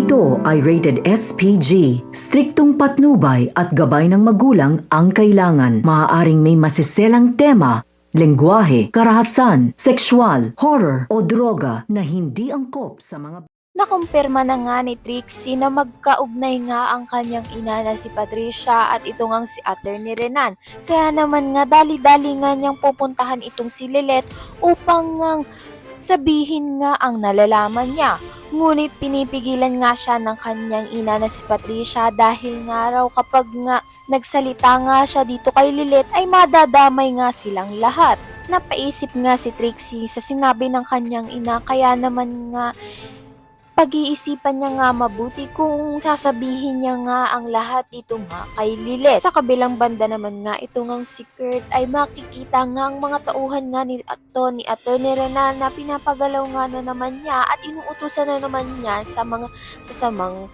Ito ay rated SPG. Striktong patnubay at gabay ng magulang ang kailangan. Maaaring may masiselang tema, lengguwahe, karahasan, sexual, horror o droga na hindi angkop sa mga... Nakumpirma na nga ni Trixie na magkaugnay nga ang kanyang ina na si Patricia at ito ngang si Attorney Renan. Kaya naman nga dali-dali nga niyang pupuntahan itong si Lilet upang nga sabihin nga ang nalalaman niya. Ngunit pinipigilan nga siya ng kanyang ina na si Patricia dahil nga raw kapag nga nagsalita nga siya dito kay Lilet ay madadamay nga silang lahat. Napaisip nga si Trixie sa sinabi ng kanyang ina kaya naman nga pag-iisipan niya nga mabuti kung sasabihin niya nga ang lahat ito nga kay Lilet. Sa kabilang banda naman nga ito ngang si Kurt ay makikita nga ang mga tauhan nga ni Attorney Renan na pinapagalaw nga na naman niya at inuutusan na naman niya sa mga sasamang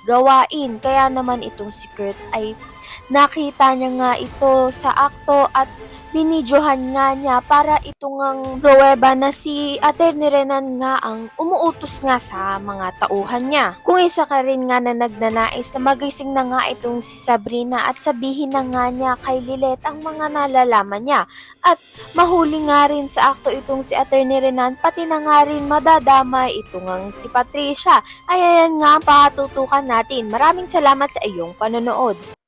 gawain. Kaya naman itong si Kurt ay nakita niya nga ito sa akto at binidyohan nga niya para ito ngang pruweba na si Attorney Renan nga ang umuutos nga sa mga tauhan niya. Kung isa ka rin nga na nagnanais na magising na nga itong si Sabrina at sabihin na nga niya kay Lilet ang mga nalalaman niya at mahuli nga rin sa akto itong si Attorney Renan pati na nga rin madadamay ito ngang si Patricia. Ay ayan nga ang patutukan natin. Maraming salamat sa iyong panonood.